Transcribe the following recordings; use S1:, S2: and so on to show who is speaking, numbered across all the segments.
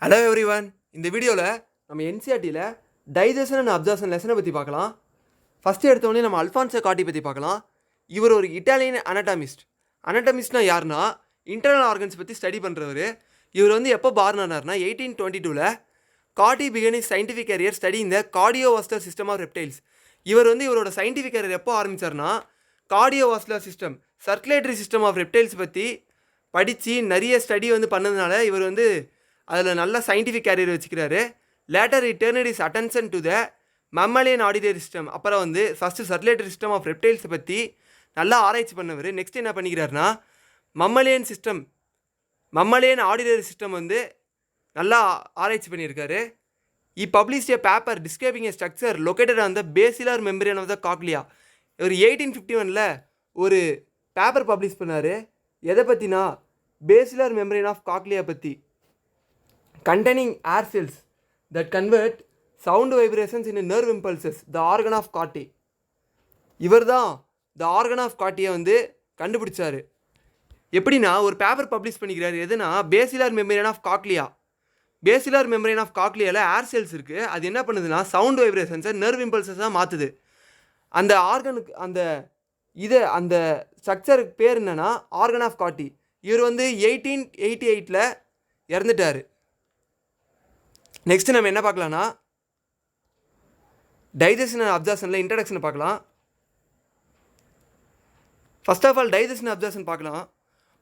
S1: Hello everyone. இந்த வீடியோவில் நம்ம என்சிஆர்டியில் டைஜஷன் அண்ட் அப்சார்ப்ஷன் லெசனை பற்றி பார்க்கலாம். ஃபஸ்ட்டு எடுத்தோடனே நம்ம அல்ஃபான்சோ காட்டி பற்றி பார்க்கலாம். இவர் ஒரு இட்டாலியன் அனட்டமிஸ்ட்னா யாருன்னா இன்டர்னல் ஆர்கன்ஸ் பற்றி ஸ்டடி பண்ணுறவர். இவர் வந்து எப்போ பார்னார்னா 1822 காட்டி began his scientific career study இந்த கார்டியோவாஸ்குலர் சிஸ்டம் ஆஃப் ரெப்டைல்ஸ். இவர் வந்து இவரோட சயின்டிஃபிக் கேரியர் எப்போ ஆரம்பித்தார்னா cardiovascular system circulatory system of reptiles பற்றி படித்து நிறைய ஸ்டடி வந்து பண்ணதுனால இவர் வந்து அதில் நல்ல சயின்டிஃபிக் கேரியர் வச்சுக்கிறாரு. Later it turned his attention to the mammalian auditory system. அப்புறம் வந்து ஃபஸ்ட்டு சர்க்குலேட்டரி சிஸ்டம் ஆஃப் ரெப்டைல்ஸை பற்றி நல்லா ஆராய்ச்சி பண்ணவர். நெக்ஸ்ட் என்ன பண்ணிக்கிறாருன்னா மம்மலியன் ஆடிட்டரி சிஸ்டம் வந்து நல்லா ஆராய்ச்சி பண்ணியிருக்காரு. Published a paper describing a structure located on the basilar membrane of the cochlea. இவர் 1851 ஒரு பேப்பர் பப்ளிஷ் பண்ணார். எதை பற்றினா பேசிலார் மெம்பரேன் ஆஃப் காக்லியா பற்றி. containing air cells that convert sound vibrations into nerve impulses, the organ of Corti. இவர் தான் த organ of காட்டியை வந்து கண்டுபிடிச்சாரு. எப்படின்னா ஒரு பேப்பர் பப்ளிஷ் பண்ணிக்கிறாரு. எதுனா basilar membrane of cochlea. Basilar membrane of காக்லியாவில் ஏர் செல்ஸ் இருக்குது. அது என்ன பண்ணுதுன்னா சவுண்ட் வைப்ரேஷன்ஸை நர்வ் இம்பல்சஸாக மாற்றுது. அந்த ஆர்கனுக்கு அந்த ஸ்ட்ரக்சருக்கு பேர் என்னென்னா ஆர்கன் ஆஃப் காட்டி. இவர் வந்து 1888 இறந்துட்டார். நெக்ஸ்ட்டு நம்ம என்ன பார்க்கலான்னா டைஜஷன் அண்ட் அப்சார்ப்ஷனில் இன்ட்ரடக்ஷனை பார்க்கலாம். First of all digestion absorption பார்க்கலாம்.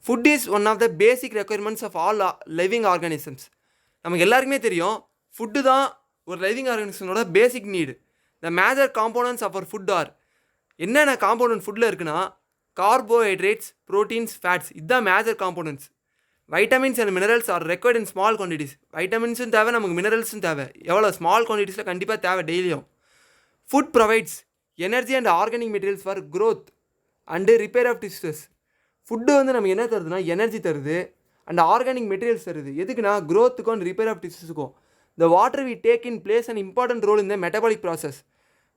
S1: Food is one of the basic requirements of all living organisms. நமக்கு எல்லாருக்குமே தெரியும் ஃபுட்டு தான் ஒரு லிவிங் ஆர்கானிசமோட basic need. The major components of our food are என்னென்ன காம்போனன்ட் ஃபுட்டில் இருக்குன்னா கார்போஹைட்ரேட்ஸ், ப்ரோட்டீன்ஸ், ஃபேட்ஸ். இதுதான் major components. Vitamins and minerals are required in small quantities. வைட்டமின்ஸும் தேவை, நமக்கு மினரல்ஸும் தேவை. எவ்வளோ ஸ்மால் குவான்டிட்டிஸில் கண்டிப்பாக தேவை டெய்லியும். Food provides energy and organic materials for growth and repair of tissues. Food வந்து நமக்கு என்ன தருதுன்னா எனர்ஜி தருது அண்ட் ஆர்கானிக் மெட்டீரியல்ஸ் தருது. எதுக்குன்னா க்ரோத்துக்கும் அண்ட் ரிப்பேர் ஆஃப் டிஷ்யூஸுக்கும். The water we take in plays and important role இந்த மெட்டபாலிக் ப்ராசஸ்.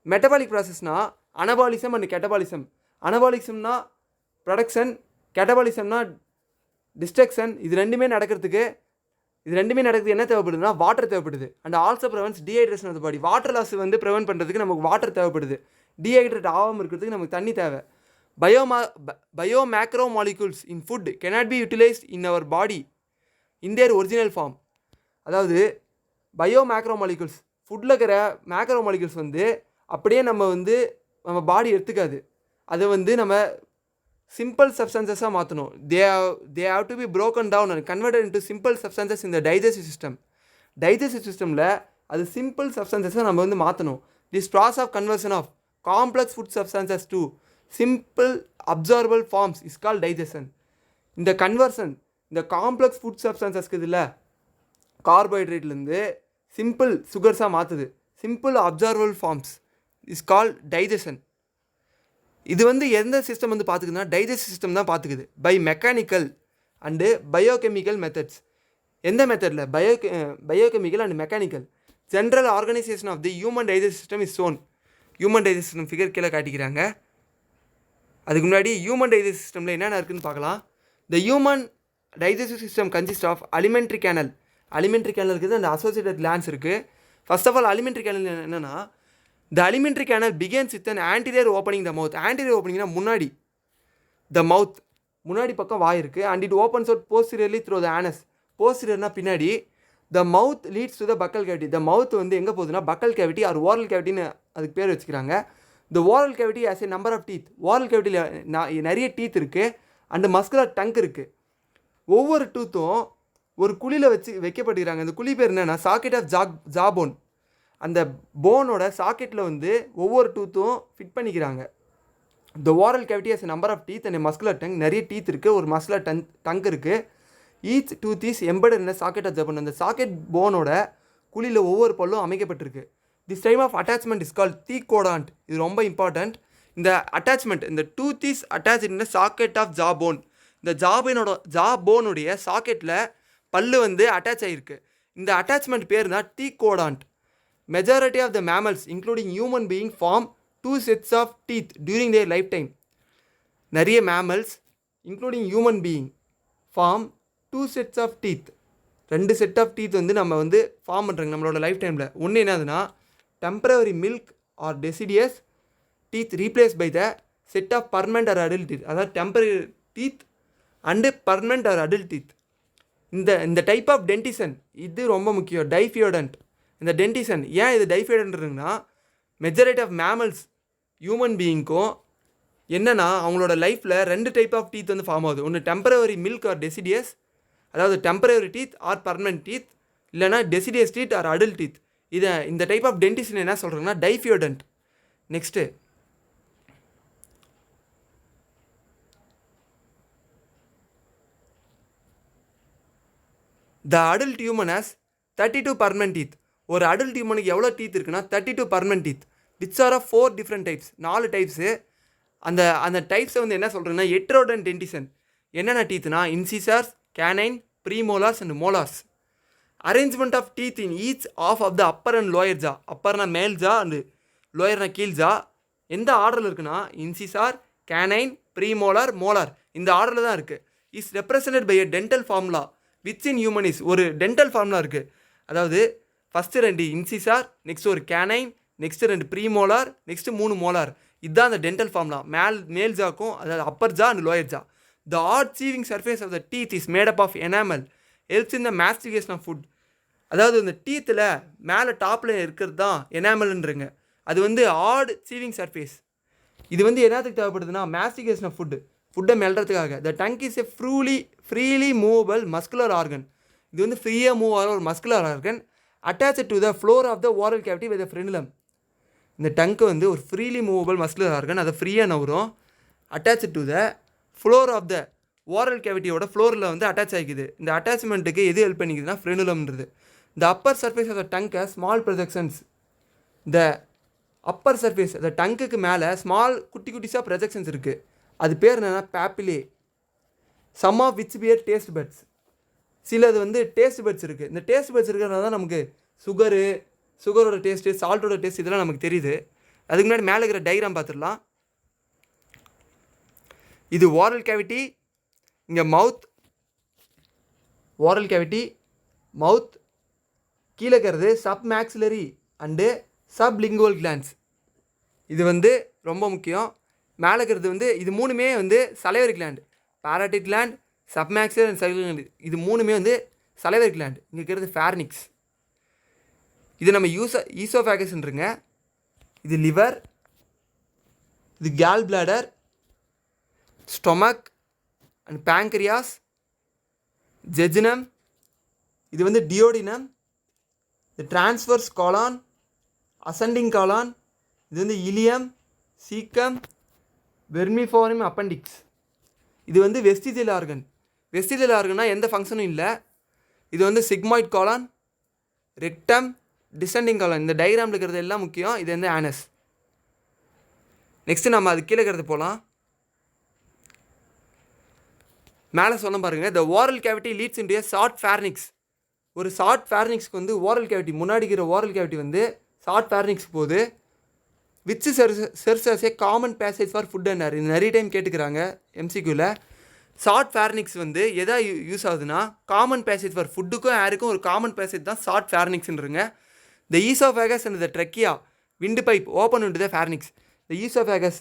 S1: மெட்டபாலிக் ப்ராசஸ்னால் அனபாலிசம் அண்ட் கெட்டபாலிசம். அனபாலிசம்னா ப்ரொடக்ஷன், கெட்டபாலிசம்னா டிஸ்ட்ரக்ஷன். இது ரெண்டுமே நடக்கிறதுக்கு என்ன தேவைப்படுதுன்னா வாட்டர் தேவைப்படுது. And also prevents dehydration of the body. Water loss வந்து ப்ரிவென்ட் பண்ணுறதுக்கு நமக்கு வாட்டர் தேவைப்படுது. டீஹைட்ரேட் ஆகாமல் இருக்கிறதுக்கு நமக்கு தண்ணி தேவை. Bio macro molecules in food cannot be utilized in our body in their original form. அதாவது பயோ மேக்ரோ மாலிகூல்ஸ் ஃபுட்டில் இருக்கிற மேக்ரோ மாலிகூல்ஸ் வந்து அப்படியே நம்ம பாடி எடுத்துக்காது. அதை வந்து நம்ம சிம்பிள் சப்ஸ்டன்சஸாக மாற்றணும். They have to be broken down and converted into simple substances in the digestive system. Digestive சிஸ்டமில் அது சிம்பிள் சப்ஸ்டன்சஸாக நம்ம வந்து மாற்றணும். This process of conversion of complex food substances to simple absorbable forms is call digestion. இந்த conversion இந்த complex food சப்ஸ்டன்சஸ்க்கு இதில் கார்போஹைட்ரேட்லேருந்து சிம்பிள் சுகர்ஸாக மாற்றுது. Simple absorbable forms is call digestion. இது வந்து எந்த சிஸ்டம் வந்து பார்த்துக்குதுன்னா டைஜஸ்டிவ் சிஸ்டம் தான் பார்த்துக்குது. By mechanical and biochemical methods. எந்த மெத்தடில் biochemical and mechanical. General organisation of the human digestive system is shown. Human digestive system figure கீழே காட்டிக்கிறாங்க. அதுக்கு முன்னாடி ஹியூமன் டைஜஸ்டிவ் சிஸ்டமில் என்னென்ன இருக்குதுன்னு பார்க்கலாம். The human digestive system consist of alimentary canal இருக்குது அண்ட் அசோசியேட்டட் கிளாண்ட்ஸ் இருக்குது. First of all alimentary canal என்னென்னா the alimentary canal begins with an anterior opening the mouth. anterior opening முன்னாடி the mouth முன்னாடி பக்கம் வாய் இருக்குது. and it opens out posteriorly through the anus. posteriorனா பின்னாடி. the mouth leads to the buccal cavity. the mouth வந்து எங்கே போகுதுன்னா buccal cavity or oral cavityன்னு அதுக்கு பேர் வச்சுக்கிறாங்க. the oral cavity has a number of teeth. oral cavityயில் நிறைய டீத் இருக்குது and muscular tongue இருக்குது. ஒவ்வொரு டூத்தும் ஒரு குழியில் வைக்கப்பட்டுக்கிறாங்க. அந்த குழி பேர் என்னென்னா சாக்கெட் ஆஃப் ஜாபோன். அந்த போனோட சாக்கெட்டில் வந்து ஒவ்வொரு டூத்தும் ஃபிட் பண்ணிக்கிறாங்க. The oral cavity has number of teeth and muscular tongue. நிறைய டீத் இருக்குது, ஒரு மஸ்குலர் டங்க் இருக்குது. Each tooth is embedded in socket of jawbone. அந்த சாக்கெட் போனோட குழியில் ஒவ்வொரு பல்லும் அமைக்கப்பட்டிருக்கு. This time of attachment is call thecodont. இது ரொம்ப இம்பார்ட்டண்ட். இந்த அட்டாச்மெண்ட் இந்த tooth is attach in socket of jawbone. இந்த ஜாபோனுடைய சாக்கெட்டில் பல்லு வந்து அட்டாச் ஆகிருக்கு. இந்த அட்டாச்மெண்ட் பேர் தான் தீகோடான்ட். Majority of the mammals including human being form 2 sets of teeth during their lifetime. நிறைய mammals including human being form 2 sets of teeth 2 set of teeth வந்து நம்ம வந்து ஃபார்ம் பண்ணுறாங்க நம்மளோட லைஃப் டைமில். ஒன்று என்னதுன்னா temporary milk or deciduous teeth replace by the set of permanent or adult teeth. அதாவது temporary teeth and permanent or adult teeth. இந்த டைப் ஆஃப் டென்டிசன் இது ரொம்ப முக்கியம். டைஃபியோடன்ட். இந்த டென்டிசன் ஏன் இது டைஃபியோடன்ட்னா மெஜாரிட்டி ஆஃப் மேமல்ஸ் ஹியூமன் பீயிங்க்கும் என்னென்னா அவங்களோட லைஃப்பில் 2 டைப் ஆஃப் டீத் வந்து ஃபார்ம் ஆகுது. ஒன்று டெம்பரவரி மில்க் ஆர் டெசிடியஸ், அதாவது temporary teeth or permanent teeth, இல்லைனா deciduous teeth or adult teeth. இந்த டைப் ஆஃப் டென்டிசன் என்ன சொல்கிறாங்கன்னா diphyodont. Next the adult human has 32 permanent teeth. ஒரு அடல்ட் ஹியூமனுக்கு எவ்வளோ டீத் இருக்குன்னா 32 permanent teeth which are of 4 different types. 4 types. அந்த டைப்ஸை வந்து என்ன சொல்கிறேன்னா ஹெட்ரோடன்ட் டென்டிசன். என்னென்ன டீத்னா incisors, canine, premolars and molars. Arrangement of teeth in each of the upper and lower jaw. அப்பர்னா மேல் ஜா அண்டு லோயர்னா கீழ் ஜா எந்த ஆர்டரில் இருக்குன்னா இன்சிசார், கேனைன், ப்ரீமோலார், மோலார் இந்த ஆர்டரில் தான் இருக்குது. Is represented by a dental formula which in human is. ஒரு டென்டல் ஃபார்முலா இருக்குது. அதாவது ஃபஸ்ட்டு 2 இன்சிசார், நெக்ஸ்ட் ஒரு canine, next 2 premolar, next 3 molar. இதுதான் அந்த டென்டல் ஃபார்முலா மேல் ஜாக்கும், அதாவது upper jaw and lower jaw. The hard chewing surface of the teeth is made up of enamel helps in the mastication of food. அதாவது இந்த டீத்தில் மேலே டாப்பில் இருக்கிறது தான் எனாமல்ன்றங்க. அது வந்து ஆட் சீவிங் சர்ஃபேஸ். இது வந்து என்னத்துக்கு தேவைப்படுதுன்னா மாஸ்டிகேஷன் ஆஃப் ஃபுட்டை மெல்றதுக்காக. The tongue is a freely movable muscular organ. இது வந்து ஃப்ரீயாக மூவ் ஆகிற ஒரு muscular organ attach to the floor of the oral cavity with frenulum. இந்த டங்க்கு வந்து ஒரு ஃப்ரீலி மூவபிள் மஸ்குலர் ஆர்கன், அதை ஃப்ரீயாக நவரும். Attach to the floor of the oral கேவிட்டியோட ஃப்ளோரில் வந்து அட்டாச் ஆகிக்குது. இந்த அட்டாச்மெண்ட்டுக்கு எது ஹெல்ப் பண்ணிக்குதுன்னா ஃப்ரெண்டுலம்ன்றது. The upper surface of the tongue small projections. The upper surface the டங்குக்கு மேலே ஸ்மால் குட்டிஸாக ப்ரொஜெக்ஷன்ஸ் இருக்குது. அது பேர் என்னென்னா papillae. Some of which bear taste buds. சிலது வந்து டேஸ்ட் பட்ஸ் இருக்குது. இந்த டேஸ்ட் பட்ஸ் இருக்கிறதுனால தான் நமக்கு சுகரோட டேஸ்ட்டு, சால்ட்டோட டேஸ்ட் இதெல்லாம் நமக்கு தெரியுது. அதுக்கு முன்னாடி மேலே இருக்கிற டயக்ராம் பார்த்துடலாம். இது ஓரல் கேவிட்டி, இங்கே ஓரல் கேவிட்டி, மவுத். கீழே இருக்கிறது sub maxillary and sublingual glands. இது வந்து ரொம்ப முக்கியம். மேலே இருக்கிறது வந்து இது 3மே வந்து salivary gland. Parotid gland, submaxillary and salivary gland இது 3மே வந்து சலைவரி கிளாண்ட். இங்கே இருக்கிறது ஃபேர்னிக்ஸ். இது நம்ம ஈசோஃபேகஸ்ன்றங்க. இது லிவர், இது Khel bladder, stomach and pancreas, jejunum. இது வந்து டியோடினம். இது டிரான்ஸ்வர்ஸ் காலான், அசெண்டிங் காலான். இது வந்து இலியம், சீக்கம், வெர்மிஃபாரிம் அப்பெண்டிக்ஸ். இது வந்து வெஸ்டிஜியல் ஆர்கன். வெஸ்டிஜியல் ஆர்கன்னா எந்த ஃபங்க்ஷனும் இல்லை. இது வந்து சிக்மாய்ட் காலான், ரெக்டம், டிசெண்டிங் காலான். இந்த டயக்ராமில் இருக்கிறது எல்லாம் முக்கியம். இது வந்து ஆனஸ். நெக்ஸ்ட்டு நம்ம அது கீழே இருக்கிறது போகலாம். மேலே சொன்ன பாருங்கள். The oral cavity leads into a short pharynx. ஒரு ஷார்ட் ஃபேர்னிக்ஸ்க்கு வந்து ஓரல் கேவிட்டி முன்னாடி இருக்கிற ஓரல் கேவிட்டி வந்து ஷார்ட் ஃபேர்னிக்ஸ்க்கு போகுது. Which serves as a common passage for food and air. இது நிறைய டைம் கேட்டுக்கிறாங்க எம்சிக்யூவில். ஷார்ட் ஃபேர்னிக்ஸ் வந்து எதா யூஸ் ஆகுதுன்னா காமன் பேசேஜ் ஃபார் ஃபுட்டுக்கும் ஏருக்கும் ஒரு காமன் பேசேஜ் தான் ஷார்ட் ஃபேர்னிக்ஸ்ன்றங்க. The oesophagus and the trachea windpipe open into the pharynx. The oesophagus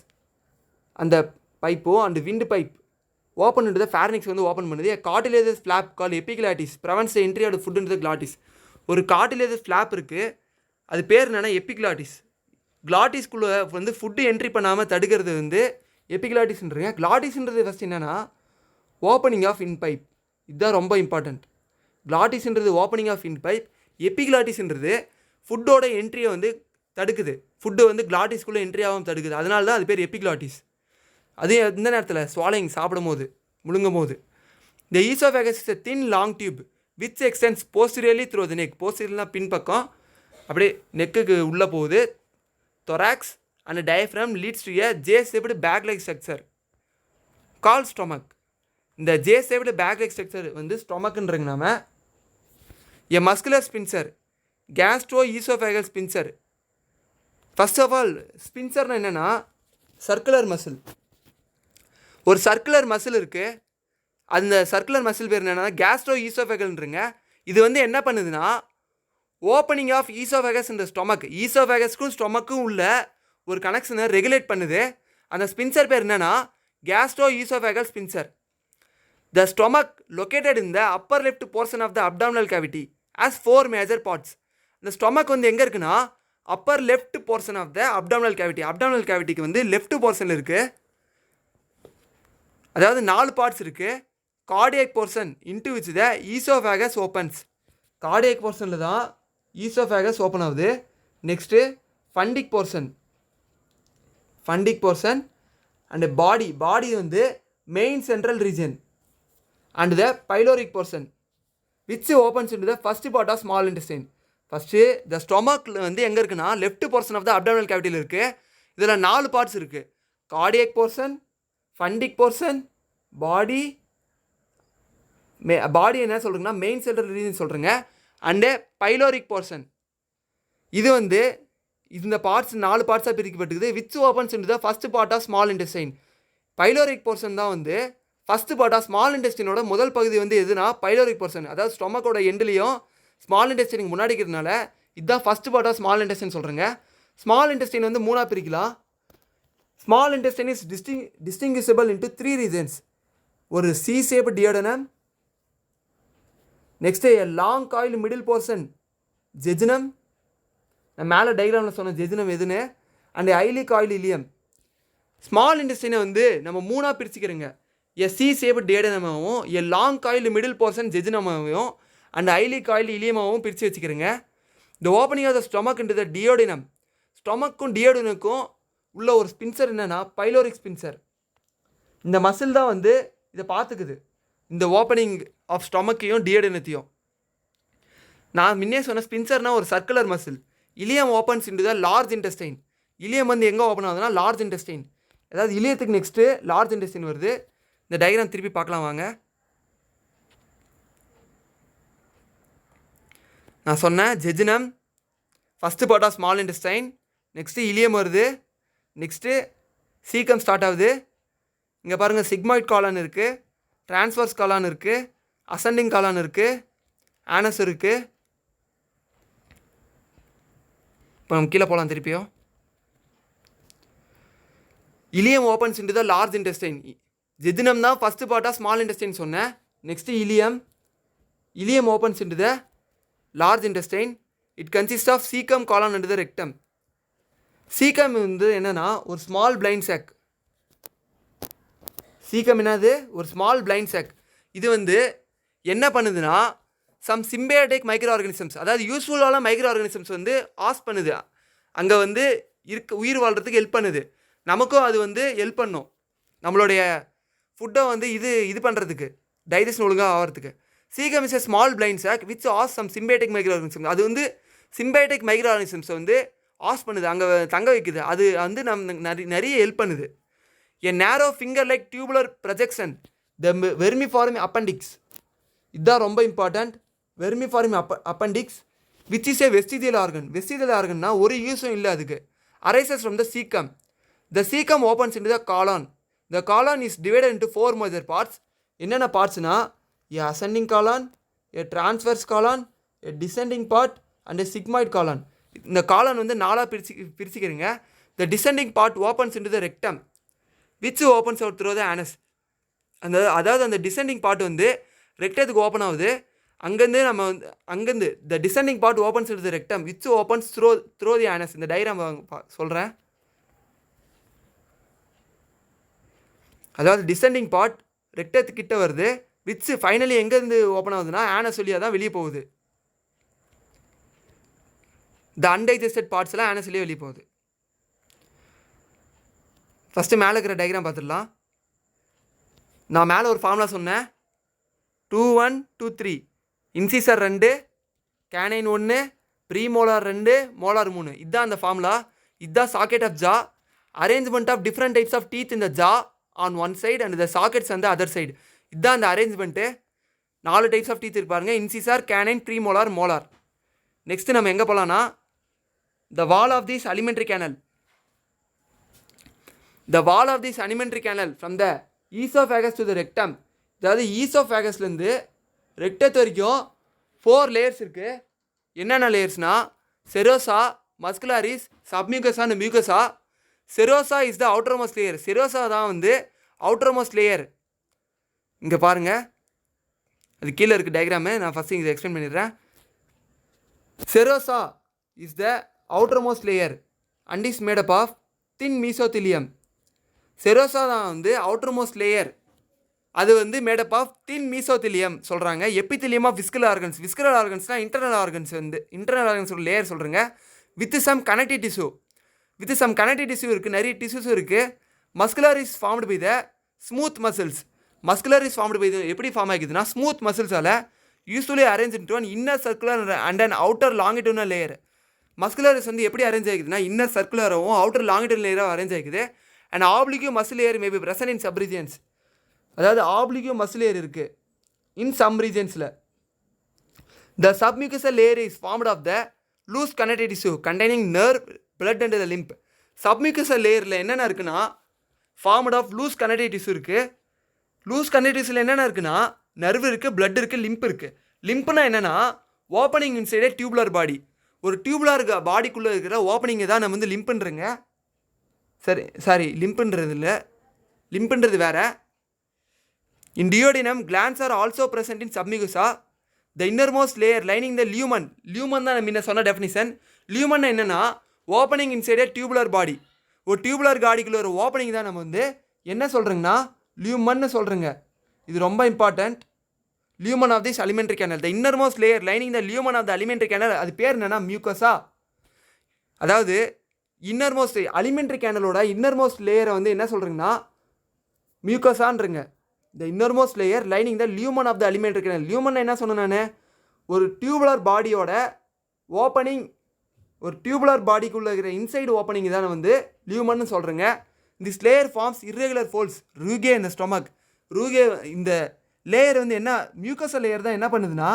S1: அந்த பைப்போ and windpipe open into the pharynx வந்து ஓப்பன் பண்ணுது. Cartilaginous flap call epiglottis prevents the entry of food into the glottis. ஒரு cartilaginous flap இருக்குது. அது பேர் என்னென்னா epiglottis. கிளாட்டிஸ்குள்ளே வந்து ஃபுட்டு என்ட்ரி பண்ணாமல் தடுக்கிறது வந்து எபிக்ளாட்டிஸ்ன்றங்க. கிளாட்டிஸ்ன்றது ஃபஸ்ட் என்னென்னா ஓப்பனிங் ஆஃப் இன் பைப். இதுதான் ரொம்ப இம்பார்ட்டண்ட். கிளாட்டிஸ்ன்றது ஓப்பனிங் ஆஃப் இன் பைப். எபிக்ளாட்டிஸ்ன்றது ஃபுட்டோட என்ட்ரியை வந்து தடுக்குது. ஃபுட்டு வந்து கிளாட்டிஸ்குள்ளே என்ட்ரி ஆகாமல் தடுக்குது. அதனால தான் அது பேர் எபிக்ளாட்டிஸ். அதே எந்த நேரத்தில் ஸ்வாலிங் சாப்பிடும் போது, முழுங்கும் போது. இந்த oesophagus is a thin long tube which extends posteriorly through the neck. போஸ்டீரியர்னா பின்பக்கம் அப்படியே நெக்குக்கு உள்ளே போகுது. thorax and diaphragm leads to a J-shaped bag-like structure called stomach. இந்த J-shaped bag-like structure வந்து ஸ்டொமக்ன்றங்க. நாம a muscular sphincter, gastroesophageal sphincter. First of all ஸ்பின்சர்னா என்னென்னா சர்க்குலர் மசில். ஒரு சர்க்குலர் மசில் இருக்குது. அந்த சர்க்குலர் மசில் பேர் என்னென்னா கேஸ்ட்ரோஈசோஃபேகல்ன்றங்க. இது வந்து என்ன பண்ணுதுன்னா ஓப்பனிங் ஆஃப் ஈசோஃபேகஸ் இந்த ஸ்டொமக், ஈசோஃபேகஸ்க்கும் ஸ்டொமக்கும் உள்ள ஒரு கனெக்ஷனை ரெகுலேட் பண்ணுது. அந்த ஸ்பின்சர் பேர் என்னன்னா gastro oesophageal sphincter. The stomach located in the upper left portion of the abdominal cavity has 4 major parts. இந்த ஸ்டொமக் வந்து எங்கே இருக்குன்னா upper left portion of the abdominal cavity. Abdominal கேவிட்டிக்கு வந்து லெஃப்ட் போர்ஷனில் இருக்குது. அதாவது 4 பார்ட்ஸ் இருக்குது. Cardiac portion into which the oesophagus opens. Cardiac போர்ஷனில் தான் ஈசோஃபேகஸ் ஓப்பன் ஆகுது. Next fundic portion and body வந்து main central region and the pyloric portion which opens into the first part of small intestine. First the ஸ்டொமக்கில் வந்து எங்கே இருக்குன்னா left portion of the abdominal கேவிட்டியில் இருக்குது. இதில் 4 பார்ட்ஸ் இருக்குது. Cardiac portion, fundic portion, body என்ன சொல்கிறீங்கன்னா மெயின் சென்ட்ரல் ரீஜன் சொல்கிறேங்க, அண்டு பைலோரிக் போர்ஷன். இது வந்து இந்த பார்ட்ஸ் 4 பார்ட்ஸாக பிரிக்கப்பட்டுக்குது. Which opens into the first part of small intestine. Pyloric portion தான் வந்து ஃபஸ்ட்டு பார்ட் ஆஃப் ஸ்மால் இன்டெஸ்டினோட முதல் பகுதி வந்து எதுனா பைலோரிக் போர்ஷன். அதாவது ஸ்டொமக்கோட எண்ட்லேயும் ஸ்மால் இன்டெஸ்டினுக்கு முன்னாடி இருக்கிறதுனால இதுதான் first part of small intestine சொல்கிறேங்க. ஸ்மால் இன்டெஸ்டின் வந்து 3ஆக பிரிக்கலாம். Small intestine is distinguishable into 3 regions. ஒரு C shape duodenum, next long coil middle portion jejunum, நான் மேலே டைக்ராமில் சொன்ன ஜெஜினம் எதுன்னு, and highly coil ileum. Small இன்டெஸ்டினை வந்து நம்ம 3ஆக பிரிச்சுக்கிறோங்க. எ சி ஷேப் டியோடனமாகவும், a long coil middle portion ஜெஜினமாகவும், அண்ட் ஐலி காயில் இலியமாகவும் பிரித்து வச்சுக்கிறேங்க. The opening of the stomach into the duodenum. ஸ்டொமக்கும் டியோடினுக்கும் உள்ள ஒரு ஸ்பின்சர் என்னென்னா பைலோரிக் ஸ்பின்சர். இந்த மசில் தான் வந்து இதை பார்த்துக்குது, இந்த ஓப்பனிங் ஆஃப் ஸ்டொமக்கையும் டியோடினத்தையும். நான் முன்னே சொன்ன ஸ்பின்சர்னால் ஒரு circular muscle. Ileum opens into the large intestine. Ileum வந்து எங்கே ஓப்பன் ஆகுதுன்னா லார்ஜ் இன்டெஸ்டைன். அதாவது இலியத்துக்கு நெக்ஸ்ட்டு லார்ஜ் இன்டெஸ்டைன் வருது. இந்த டயக்ராம் திருப்பி பார்க்கலாம் வாங்க. நான் சொன்னேன் jejunum first part of small intestine, next ileum வருது, நெக்ஸ்ட்டு சீக்கம் ஸ்டார்ட் ஆகுது. இங்கே பாருங்கள் சிக்மாய்ட் காலான் இருக்குது, டிரான்ஸ்வர்ஸ் காலான் இருக்குது, அசெண்டிங் காலான் இருக்குது, ஆனஸ் இருக்குது. இப்போ நம்ம கீழே போகலாம் திருப்பியும். Ileum opens into the large intestine. Jejunum தான் first part of small intestine சொன்னேன். Next ileum opens into the large intestine. It consist of caecum colon and the rectum. Caecum வந்து என்னென்னா ஒரு ஸ்மால் பிளைண்ட் சாக். சீக்கம் என்னது ஒரு small blind chalk. இது வந்து என்ன பண்ணுதுன்னா சம் சிம்பியாட்டிக் மைக்ரோ ஆர்கானிசம்ஸ், அதாவது யூஸ்ஃபுல்லான மைக்ரோ ஆர்கானிசம்ஸ் வந்து ஆஸ் பண்ணுது. அங்கே வந்து உயிர் வாழ்கிறதுக்கு ஹெல்ப் பண்ணுது. நமக்கும் அது வந்து ஹெல்ப் பண்ணும் நம்மளுடைய ஃபுட்டை வந்து இது பண்ணுறதுக்கு, டைஜஷன் ஒழுங்காக ஆகிறதுக்கு. Caecum is a small blind sac which has some symbiotic micro organisms. அது வந்து சிம்பியாட்டிக் மைக்ரோ ஆர்கானிசம்ஸை வந்து ஆஸ் பண்ணுது, அங்கே தங்க வைக்குது. அது வந்து நிறைய ஹெல்ப் பண்ணுது. A narrow finger like tubular projection the vermiform appendix. இதுதான் ரொம்ப important. Vermiform appendix which is a vestigial organ. Vestigial ஆர்கன்னா ஒரு யூஸும் இல்லை அதுக்கு. Arises from the caecum. The caecum opens into the colon. The colon is divided into 4 major parts. என்னென்ன பார்ட்ஸ்னா a ascending colon, a transverse colon, a descending part and a sigmoid colon. இந்த colon வந்து 4ஆக பிரிச்சுக்கிறீங்க. The descending part opens into the rectum which opens out through the anus. அதாவது அந்த descending part வந்து ரெக்டத்துக்கு ஓப்பன் ஆகுது. அங்கேருந்து the descending part opens into the rectum which opens through the anus. இந்த டயக்ராம் சொல்கிறேன். அதாவது டிசெண்டிங் பார்ட் ரெக்டத்துக்கிட்ட வருது, விச் ஃபைனலி எங்கேருந்து ஓப்பன் ஆகுதுன்னா ஆனஸ் வழியாக தான் வெளியே போகுது. த அன்டைஜஸ்டட் பார்ட்ஸ்லாம் ஆனஸ் வழியாக வெளியே போகுது. ஃபஸ்ட்டு மேலே இருக்கிற டயக்ராம் பார்த்துடலாம். நான் மேலே ஒரு ஃபார்முலா சொன்னேன், 2 1 2 3. Incisor 2, canine 1, premolar 2, molar 3. இதுதான் அந்த ஃபார்முலா. இதுதான் socket of jaw. Arrangement of different types of teeth இந்த jaw on one side and the sockets அந்த அதர் சைடு. இதுதான் அந்த அரேஞ்ச்மெண்ட்டு. 4 டைப்ஸ் ஆஃப் டீத் இருப்பாருங்க, incisor, canine, premolar, molar. Next நம்ம எங்கே போகலான்னா the wall of this alimentary canal. The wall of this alimentary canal from the oesophagus to the rectum. அதாவது ஈசோஃபேகஸ்லேருந்து ரெக்டத்து வரைக்கும் 4 லேயர்ஸ் இருக்குது. என்னென்ன லேயர்ஸ்னால் serosa, muscularis, submucosa and mucosa. Serosa is the outermost layer. Serosa தான் வந்து outer most layer. இங்கே பாருங்கள், அது கீழே இருக்குது டயக்ராமு. நான் ஃபஸ்ட்டு இதை எக்ஸ்பிளைன் பண்ணிடுறேன். Serosa is the outermost layer and is made up of thin mesothelium. Serosa தான் வந்து அவுட்டர் மோஸ்ட் லேயர். அது வந்து மேடப் ஆஃப் தின் மீசோத்திலியம் சொல்கிறாங்க. Epithelium of visceral organs. விஸ்குலர் ஆர்கன்ஸ்னால் இன்டர்னல் ஆர்கன்ஸ் வந்து இன்டர்னல் ஆர்கன்ஸோட லேயர் சொல்கிறேங்க. With some connective tissue. With some connective tissue இருக்குது, நிறைய டிஷ்யூஸும் இருக்குது. Muscular is formed by the smooth muscles. Muscular is formed by the எப்படி ஃபார்ம் ஆகிக்குதுன்னா ஸ்மூத் மசில்ஸால் usually arrange into an inner circular and an outer longitudinal layer. Muscularis வந்து எப்படி arrange ஆகிக்குதுன்னா இன்னர் சர்க்குலராகவும் அவுட்டர் லாங்கிடியூனல் லேயராக அரேஞ்ச் ஆகிக்குது. And oblique muscle layer may be present in sub regions. அதாவது ஆப்ளிக்யூ மசில் லேயர் இருக்குது in some ரீஜன்ஸில். The submucosal layer is formed of the loose connective tissue containing nerve, blood and the lymph. Submucosal லேயரில் என்னென்ன இருக்குன்னா formed of loose connective tissue இருக்குது. Loose connective டிஷ்யூவில் என்னென்ன இருக்குன்னா நர்வ் இருக்குது, பிளட் இருக்குது, லிம்ப் இருக்குது. லிம்ப்னா என்னென்னா ஓப்பனிங் இன்சைடே டியூபுலர் பாடி. ஒரு டியூபுலர் பாடிக்குள்ளே இருக்கிற ஓப்பனிங்கை தான் நம்ம வந்து லிம்புன்றங்க. சாரி லிம்புன்றது இல்லை, லிம்புன்றது வேறு. In duodenum, glands are also present in submucosa. The innermost layer lining the lumen. Lumen தான் நம்ம முன்ன சொன்ன டெஃபினிஷன். lumen என்னன்னா ஓப்பனிங் இன்சைட் ஏ டியூபுலர் பாடி. ஒரு டியூபுலர் பாடிக்குள்ள ஒரு ஓப்பனிங் தான் நம்ம வந்து என்ன சொல்கிறோங்கன்னா லியூமன்னு சொல்கிறோங்க. இது ரொம்ப important. Lumen of this alimentary canal. The innermost layer lining the lumen of the alimentary canal. அது பேர் என்னன்னா மியூக்கஸா. அதாவது இன்னர்மோஸ்ட் அலிமெண்ட்ரி கேனலோட இன்னர்மோஸ்ட் லேயரை வந்து என்ன சொல்கிறீங்கன்னா மியூக்கஸான்றங்க. The innermost layer lining the lumen of the alimentary canal. Lumen என்ன சொன்னேன் நான், ஒரு டியூபுலர் பாடியோட ஓப்பனிங், ஒரு டியூபுலர் பாடிக்குள்ளே இருக்கிற இன்சைடு ஓப்பனிங் தான் வந்து லியூமன்னு சொல்கிறேங்க. This layer forms irregular folds rugae இந்த ஸ்டொமக். ரூகே இந்த லேயர் வந்து என்ன மியூக்கஸல் லேயர் தான் என்ன பண்ணுதுன்னா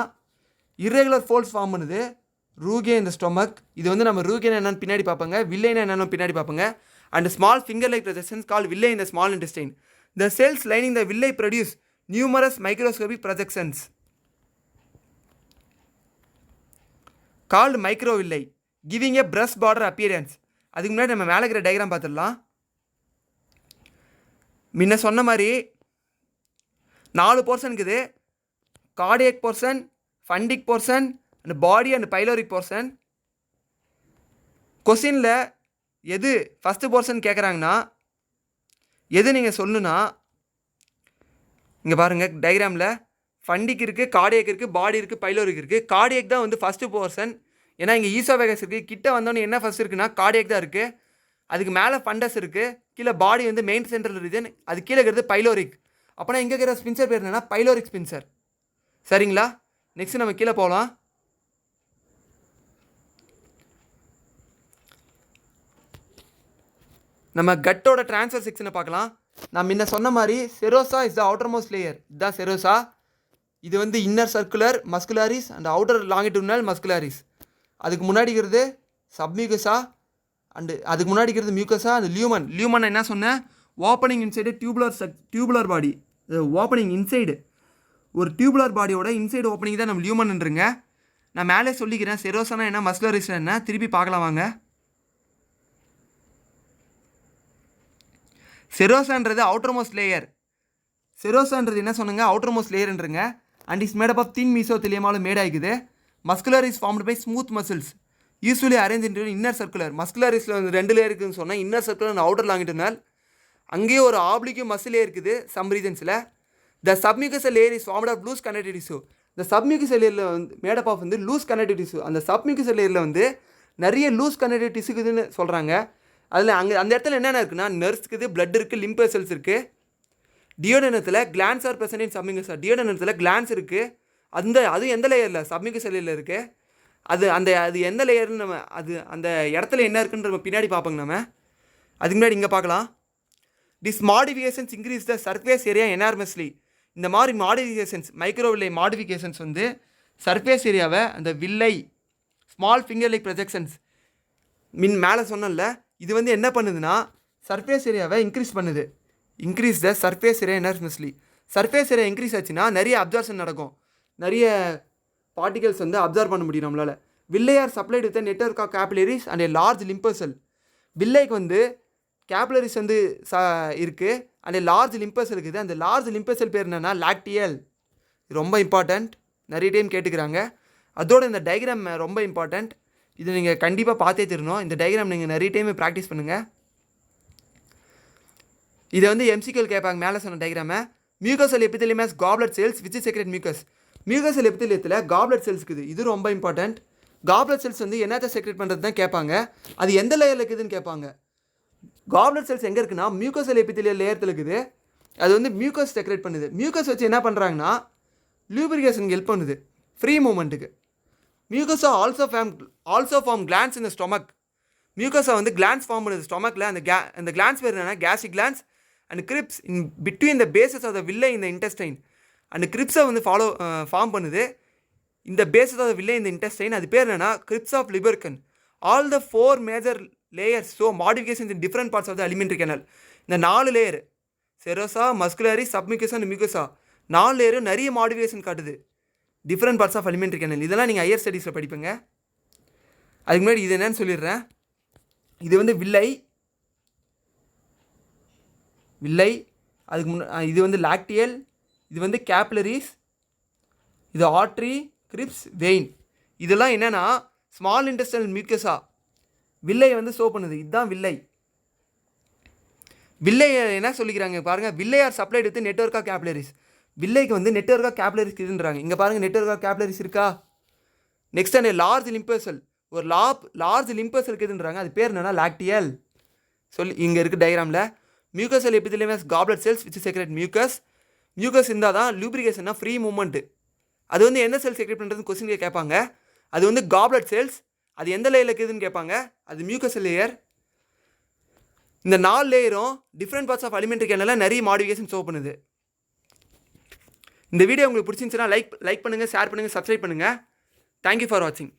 S1: இர்ரெகுலர் ஃபோல்ட்ஸ் ஃபார்ம் பண்ணுது. ரூகே இந்த ஸ்டொமக். இது வந்து நம்ம ரூகேன்னு என்னென்னு பின்னாடி பார்ப்போங்க, வில்லைன்னு என்னென்னு பின்னாடி பார்ப்போங்க. And small finger like projections call villi இந்த small intestine. The cells lining the villi produce numerous microscopic projections called microvilli, giving a brush border appearance. அதுக்கு முன்னாடி நம்ம மேலே இருக்கிற டயக்ராம் பார்த்துடலாம். முன்ன சொன்ன மாதிரி 4 போர்ஷன் இருக்குது. Cardiac portion, fundic portion and body and pyloric portion. கொஸ்டினில் எது ஃபஸ்ட்டு போர்ஷன் கேட்குறாங்கன்னா எது நீங்கள் சொல்லணுன்னா இங்கே பாருங்கள் டயக்ராமில் ஃபண்டிக் இருக்குது, கார்டியக் இருக்குது, பாடி இருக்குது, பைலோரிக் இருக்குது. கார்டியக் தான் வந்து ஃபஸ்ட்டு போர்ஷன். ஏன்னா இங்கே ஈசோவேகஸ் இருக்குது. கிட்ட வந்தோடனே என்ன ஃபஸ்ட் இருக்குன்னா கார்டியக் தான் இருக்குது. அதுக்கு மேலே ஃபண்டஸ் இருக்குது. கீழே பாடி வந்து மெயின் சென்ட்ரல் ரீஜன். அது கீழே இருக்கிறது பைலோரிக். அப்போனா இங்கே இருக்கிற ஸ்பின்சர் பேர் என்னன்னா பைலோரிக் ஸ்பின்சர். சரிங்களா? நெக்ஸ்ட் நம்ம கீழே போகலாம். நம்ம கட்டோட ட்ரான்ஸ்ஃபர் செக்ஷனை பார்க்கலாம். நான் முன்ன சொன்ன மாதிரி செரோசா is the outermost layer. இதுதான் செரோசா. இது வந்து inner circular muscularis and outer longitudinal muscularis. அதுக்கு முன்னாடி இருக்கிறது சப்மியூகஸா அண்டு அதுக்கு முன்னாடி இருக்கிறது மியூக்கஸா அண்ட் லியூமன். லியூமன் என்ன சொன்னேன், ஓப்பனிங் இன்சைடு டியூபுலர் பாடி. ஓப்பனிங் இன்சைடு ஒரு டியூபுலர் பாடியோட இன்சைடு ஓப்பனிங் தான் நம்ம லியூமன்ன்றங்க. நான் மேலே சொல்லிக்கிறேன். செரோசானா என்ன, மஸ்குலாரிஸ் என்ன, திருப்பி பார்க்கலாம் வாங்க. செரோசான்றது அவுட்டர் மோஸ்ட் லேயர். செரோசான்றது என்ன சொன்னாங்க, அவுட்டர் மோஸ்ட் லேயர்ன்றங்க. And is made up of thin மீசோத்திலியமால் மேட் ஆகிக்குது. Muscular is formed by smooth muscles usually arrange into inner circular. மஸ்குலரிஸில் வந்து 2 லேயர் இருக்குதுன்னு சொன்னால் inner circular and outer longitudinal. அங்கேயே ஒரு ஆப்ளிக்யூ மசிலே இருக்குது சம் ரீஜன்ஸில். The submucosal layer is formed of loose connective tissue. இந்த சப்மியூகஸல் லேயரில் வந்து மேட் அப் ஆஃப் வந்து லூஸ் கனெக்டிவ் டிஷ்யூ. அந்த சப்மியூகஸல் லேயரில் வந்து நிறைய லூஸ் கனெக்டிவ் டிஷ்யூக்குதுன்னு சொல்கிறாங்க. அதில் அந்த இடத்துல என்னென்ன இருக்குன்னா நர்வ்ஸ் இருக்குது, பிளட் இருக்குது, லிம்ப் வெசல்ஸ் இருக்குது. டியோடனத்தில் glands are present in submucosa. டியோடனத்தில் கிளான்ஸ் இருக்குது. அது எந்த லேயரில், சப்மியூகஸல் லேயரில் இருக்குது. அது எந்த லேயர்னு நம்ம அந்த இடத்துல என்ன இருக்குன்ற நம்ம பின்னாடி பார்ப்போங்க. நம்ம அதுக்கு முன்னாடி இங்கே பார்க்கலாம். This modifications increase the surface area enormously. இந்த மாதிரி மாடிஃபிகேஷன்ஸ், மைக்ரோவில்லை மாடிஃபிகேஷன்ஸ் வந்து சர்ஃபேஸ் ஏரியாவை அந்த வில்லை ஸ்மால் ஃபிங்கர் லைக் ப்ரொஜெக்ஷன்ஸ் மேலே சொன்னல, இது வந்து என்ன பண்ணுதுன்னா சர்ஃபேஸ் ஏரியாவை இன்க்ரீஸ் பண்ணுது. Increase the surface area enormously. Surface area increase ஆச்சுன்னா நிறைய அப்சார்ப்ஷன் நடக்கும், நிறைய பார்ட்டிகல்ஸ் வந்து அப்சர்வ் பண்ண முடியும் நம்மளால். Villi are supplied with network of capillaries and a large lymph vessel. வில்லைக்கு வந்து கேபிலரிஸ் வந்து இருக்குது அண்ட் லார்ஜ் லிம்பஸ் இருக்குது. அந்த லார்ஜ் லிம்பசல் பேர் என்னென்னா லாக்டியல். ரொம்ப இம்பார்ட்டண்ட், நிறைய டைம் கேட்டுக்கிறாங்க. அதோட இந்த டயக்ராம் ரொம்ப இம்பார்ட்டண்ட், இது நீங்கள் கண்டிப்பாக பார்த்தே தெரியணும். இந்த டயக்ராம் நீங்கள் நிறைய டைம் ப்ராக்டிஸ் பண்ணுங்கள். இதை வந்து எம்சிக்யூல் கேட்பாங்க. மேலே சொன்ன டயக்ராமை mucosal epithelium has goblet cells which is secrete mucus. Mucosal எபித்தெலியத்தில் காப்லெட் செல்ஸ் இருக்குது, இது ரொம்ப இம்பார்ட்டண்ட். காப்லெட் செல்ஸ் வந்து என்னத்தை செக்ரெட் பண்ணுறது தான் கேட்பாங்க. அது எந்த லேயரில் இருக்குதுன்னு கேட்பாங்க. காப்லெட் செல்ஸ் எங்கே இருக்குன்னா மியூக்கோசல் எபித்தெலியல் லேயரத்தில் இருக்குது. அது வந்து மியூக்கஸ் செக்ரெட் பண்ணுது. மியூக்கஸ் வச்சு என்ன பண்ணுறாங்கன்னா லூப்ரிகேஷனுக்கு ஹெல்ப் பண்ணுது, ஃப்ரீ மூமெண்ட்டுக்கு. மியூக்கஸா ஆல்சோ ஃபார்ம் கிளான்ஸ் இந்த ஸ்டொமக். மியூக்கஸா வந்து கிளான்ஸ் ஃபார்ம் பண்ணுது ஸ்டொமக்கில். அந்த கிளான்ஸ் பேர் என்னென்னா gastric glands and crypts in between the bases of the villi இந்த இன்டெஸ்டைன். அந்த கிரிப்ஸை வந்து ஃபார்ம் பண்ணுது இந்த பேசஸ் ஆஃப் த வில்லை இந்த இன்டெஸ்டைன். அது பேர் என்னென்னா crypts of Lieberkuhn. All the 4 major layers show modifications in different parts of the alimentary canal. இந்த 4 லேயர் செரோசா, மஸ்குலரி, சப்மியூக்கஸா அண்ட் மியூக்கஸா 4 லேயரும் நிறைய மாடிஃபிகேஷன் காட்டுது different parts of alimentary canal. இதெல்லாம் நீங்கள் ஹையர் ஸ்டடீஸில் படிப்பீங்க. அதுக்கு முன்னாடி இது என்னன்னு சொல்லிடுறேன். இது வந்து வில்லை, அதுக்கு இது வந்து லாக்டியல், இது வந்து கேப்லரிஸ், இது ஆர்ட்ரி, கிரிப்ஸ், வெயின். இதெல்லாம் என்னென்னா ஸ்மால் இன்டெஸ்டைனல் மியூக்கஸா வில்லை வந்து ஷோ பண்ணுது. இதுதான் வில்லை. வில்லை என்ன சொல்லிக்கிறாங்க பாருங்கள். Villi are supplied with network of capillaries. வில்லைக்கு வந்து நெட்வொர்க் ஆஃப் கேப்லரிஸ் இருக்குன்றாங்க. இங்கே பாருங்கள் நெட்வொர்க் ஆஃப் கேப்லரிஸ் இருக்கா. நெக்ஸ்ட் அண்ட் லார்ஜ் லிம்பசல், ஒரு லார்ஜ் லிம்பசல் இருக்குதுன்றாங்க. அது பேர் என்னென்னா லாக்டியல். இங்கே இருக்குது டயக்ராமில். Mucosal epithelium has goblet cells which secrete mucus. Mucus இருந்தால் தான் லூப்ரிகேஷன்னா ஃப்ரீ மூவ்மெண்ட்டு. அது வந்து எந்த செல் செக்ரெட் பண்ணுறதுன்னு கொஸ்டின் கேட்பாங்க. அது வந்து காப்லெட் செல்ஸ். அது எந்த லேயரில் இருக்குதுன்னு கேட்பாங்க. அது மியூக்கஸ் லேயர். இந்த 4 லேயரும் டிஃப்ரெண்ட் பார்ட்ஸ் ஆஃப் அலிமெண்ட்ரி கேனலில் நிறைய மாடிஃபிகேஷன் ஷோ பண்ணுது. இந்த வீடியோ உங்களுக்கு பிடிச்சிருந்துச்சுன்னா லைக் பண்ணுங்கள், ஷேர் பண்ணுங்கள், சப்ஸ்கிரைப் பண்ணுங்கள். தேங்க்யூ ஃபார் வாட்சிங்.